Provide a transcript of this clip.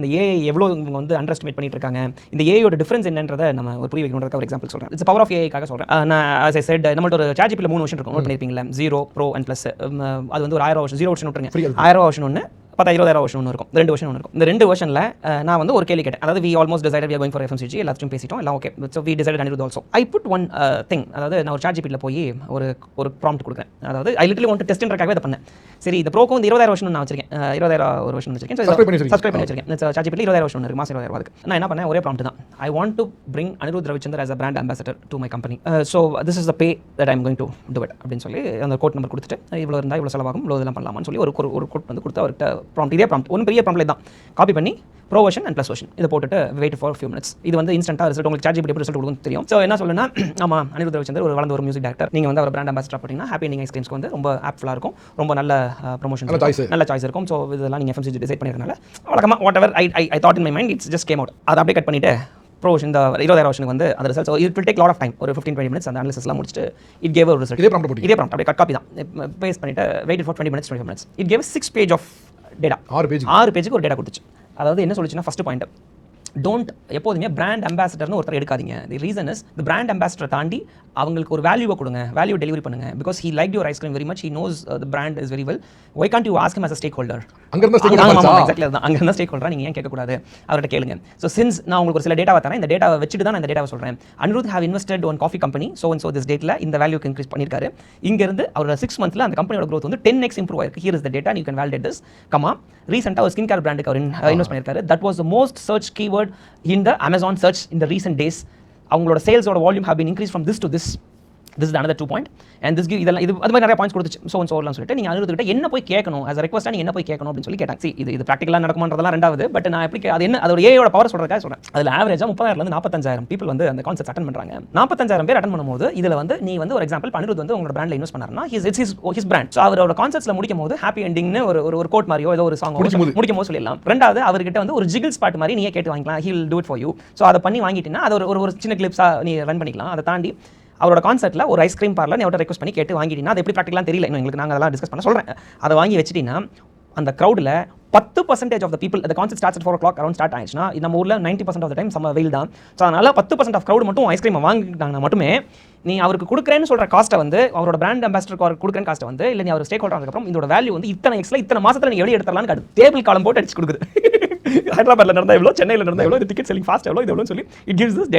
இந்த ஏஐ எவ்வளோ இவங்க வந்து அண்டர் எஸ்டிமேட் பண்ணிட்டு இருக்காங்க, இந்த ஏஐயோட டிஃபரன்ஸ் என்னன்றதை நம்ம ஒரு புரிய வைக்கணுன்றதுக்கு ஒரு எக்ஸாம்பிள் சொல்கிறேன். இட்ஸ் பவர் ஆஃப் ஏஐக்காக சொல்கிறேன். நான் as I said நம்மள்ட்ட ஒரு ChatGPTல 3 வெர்ஷன் இருக்கும், நோட் பண்ணியிருப்பீங்களா? 0 Pro and Plus. அது வந்து ஒரு 1000 வெர்ஷன், 0 வெர்ஷன் விட்டுருங்க, 1000 வெர்ஷன் ஒன்று, 10,000 வெர்ஷன் ஒன்று இருக்கும், 2 வெர்ஷன் ஒன்று இருக்கும். இந்த 2 வெர்ஷனில் நான் வந்து ஒரு கேள்வி கேட்டேன். அதாவது we almost decided we are going for FMCG, எல்லாத்தையும் பேசிட்டோம், எல்லாம் okay. So we decided Anirudh also. I put one thing, அதாவது நான் ஒரு ChatGPTல போய் ஒரு ப்ராம்ப்ட் கொடுக்குறேன். அதாவது I literally want to test ன்றக்காகவே அதை பண்ணேன். சரி, இந்த ப்ரோக்கு வந்து 20,000 வெர்ஷன் நான் வச்சிருக்கேன், 20,000 ஒரு வெர்ஷன் வச்சிருக்கேன், சப்ஸ்கிரைப் பண்ணி வச்சிருக்கேன். ChatGPTல 20,000 வெர்ஷன் இருக்கு, மாசம் 20,000 அதுக்கு. நான் என்ன பண்ணேன், ஒரே ப்ராம்ப்ட் தான். I want to bring Anirudh Ravichandar as a brand ambassador to my company. So this is the pay that I am going to do it அப்படின்னு சொல்லி அந்த கோட் நம்பர் கொடுத்துட்டு, இவ்வளோ இருந்தால் இவ்வளோ செலவாகும், இவ்வளோ இதெல்லாம் பண்ணலாமான்னு சொல்லி ஒரு கோட் வந்து கொடுத்து அவர்கிட்ட ப்ராம்ப்ட், இதே ப்ராம்ப்ட் ஒன்றும் பெரிய ப்ராம்ப்ட் தான், காப்பி பண்ணி bro version and plus version இதை போட்டுட்டு வெயிட் ஃபார் ஃபியூ மினிட்ஸ். இது வந்து இன்ஸ்டன்ட்டாக ரிசல்ட் உங்களுக்கு ChatGPT எப்படி ரிசல்ட் கொடுக்கும் தெரியும். ஸோ என்ன சொல்லுன்னா, ஆமாம், அனிருத் ரவிச்சந்தர் ஒரு வளர்ந்த ஒரு மியூசிக் டேரக்டர், நீங்கள் வந்து அவர் பிராண்ட் அம்பாசிடர் பண்ணிங்கன்னா ஹாப்பி எண்டிங் ஐஸ்கிரீம்ஸ்க்கு வந்து ரொம்ப ஆப்ஃபுல்லாக இருக்கும், ரொம்ப நல்ல ப்ரொமோஷன், நல்ல சாய்ஸ் இருக்கும். ஸோ இதெல்லாம் நீங்கள் FMCG டிசைட் பண்ணிருக்கனால வழக்கமாக what ever I thought in my mind, it's just came out. அதை அப்படியே கட் பண்ணிவிட்டு ப்ரோ இந்த 20,000 வெர்ஷனுக்கு வந்து அந்த result, so it will take lot of time, ஒரு 15-20 மினிட்ஸ் அந்த அனாலிசிஸ்லாம் முடிச்சுட்டு இட் கேவ் ஒரு ரிசல்ட். இதே ப்ராம்ப்ட் அப்படியே கட் காப்பி தான் பேஸ்ட் பண்ணிவிட்டு wait for 20 minutes 25 minutes. It gave 6 page of data, 6 பேஜுக்கு ஒரு டேட்டா கொடுத்துச்சு. அதாவது என்ன சொல்லுச்சுன்னா, ஃபஸ்ட் பாயிண்ட், டோன்ட் எப்போதுமே பிராண்ட் அம்பாசிடர்னு ஒருத்தர் எடுக்காதீங்க. The reason is the brand அம்பாசிடரை தாண்டி அவங்களுக்கு ஒரு வேல்யூவை கொடுங்க, வேல்யூ டெலிவரி பண்ணுங்க. Because he like your ice cream very much, he knows the brand is very well. Why can't you ask him as a stakeholder? Exactly அதுதான், அங்கே இருந்தால் ஸ்டேக் ஹோல்டராக நீங்கள் ஏன் கேட்கக்கூடாது, அவர்கிட்ட கேளுங்க. ஸோ சின்ஸ் நான் உங்களுக்கு ஒரு சில டேட்டாவை தரேன், இந்த டேட்டாவை வச்சுட்டு தான் நான் இந்த டேட்டாவை சொல்கிறேன். Anirudh have invested on coffee company so and so this dateல இந்த வேல்யூக்கு இன்க்ரீஸ் பண்ணியிருக்காரு. இங்கேருந்து அவர் 6 monthsல அந்த கம்பெனியோட growth வந்து 10x இம்ப்ரூவ் ஆயிருக்கு. Here is the data, you can validate this. கமா ரீசெண்டாக ஒரு ஸ்கின் கேர் பிராண்டுக்கு அவர் இன்வெஸ்ட் பண்ணியிருக்காரு. That was the most search keyword in the Amazon search in the recent days. அவங்களோட சேல்ஸோட volume have been increased from this to this. This is another 2 point and this give இதெல்லாம் இது அது மாதிரி நிறைய பாயிண்ட்ஸ் கொடுத்துச்சு. So சொல்லலாம் சொல்லிட்டு நீங்கள் அனிருத் கிட்ட என்ன போய் கேட்கணும், as a request நீங்கள் என்ன போய் கேட்கணும் அப்படின்னு சொல்லி கேட்டாங்க. இது ப்ராக்டிகலாக நடக்குமான்றதெல்லாம் ரெண்டாவது. பட் நான் எப்படி அது என்ன, அதோட ஏஐயோட பவர் சொல்கிறதுக்காக சொல்கிறேன். அதில் ஆவரேஜாக 30,000 45,000 பீப்பிள் வந்து அந்த கான்செப்ட் அட்டன் பண்ணுறாங்க. 45,000 பேர் அட்டன் பண்ணும்போது இதில் வந்து நீ வந்து ஒரு எக்ஸாம்பிள் அனிருத் வந்து உங்களோட பிராண்டில் இன்வெஸ்ட் பண்ணாருன்னா ஹிஸ் பிராண்ட். ஸோ அவரோட கான்செப்ட்ஸில் முடிக்கும் போது ஹாப்பி எண்டிங்னு ஒரு கோட் மாதிரியோ ஏதோ ஒரு சாங் முடிக்கும் போது சொல்லிடலாம். ரெண்டாவது அவர்கிட்ட வந்து ஒரு ஜிகிள் ஸ்பாட் மாதிரி நீயே கேட்டு வாங்கிக்கலாம், he will do it for you. So அதை பண்ணி வாங்கிட்டீங்கன்னா அது ஒரு சின்ன கிளிப்ஸாக நீ ரன் பண்ணிக்கலாம். அதை தாண்டி அவரோட கான்செப்ட்டில் ஒரு ஐஸ்கிரீம் பார்லர் நீ அவர்கிட்ட ரெக்வஸ்ட் பண்ணி கேட்டு வாங்கிட்டீங்கன்னா, அது எப்படி ப்ராக்டிகலாக தெரியல இன்னும் எங்களுக்கு, நாங்கள் அதெல்லாம் டிஸ்கஸ் பண்ண சொல்கிறேன். அதை வாங்கி வச்சுட்டீங்கன்னா அந்த க்ரௌடில் 10% ஆஃப் த பீப்பிள், அந்த concept start 4 o'clock around start ஆயிடுச்சுன்னா, நம்ம ஊரில் 90% ஆஃப் த டைம் செம்ம வெயில் தான். ஸோ அதனால் 10% ஆஃப் க்ரௌட் மட்டும் ஐஸ்கிரீமை வாங்கிட்டாங்கன்னா மட்டுமே நீ அவருக்கு கொடுக்குறேன்னு சொல்கிற காஸ்ட்டை வந்து, அவரோட பிராண்ட் அம்பாசிடருக்கு அவருக்கு கொடுக்குறேன் காஸ்ட்டை வந்து, இல்லை நீ அவர் ஸ்டேக் ஹோல்டர் ஆனதுக்கப்புறம் இதோட வேல்யூ வந்து இத்தனை எக்ஸ்ல இத்தனை மாதத்தில் நீங்கள் வெளியே எடுத்துடலான்னு டேபிள் காலம் போட்டு அடிச்சு கொடுக்குது. ஹைதராபாத்தில் நடந்தால் எவ்வளோ, சென்னையில் நடந்தால் எவ்வளோ, இது டிக்கெட் செல்லிங் ஃபாஸ்ட் எவ்வளோ, இது எவ்வளோன்னு சொல்லி இட் கிவ்ஸ் திஸ் டேட்டா.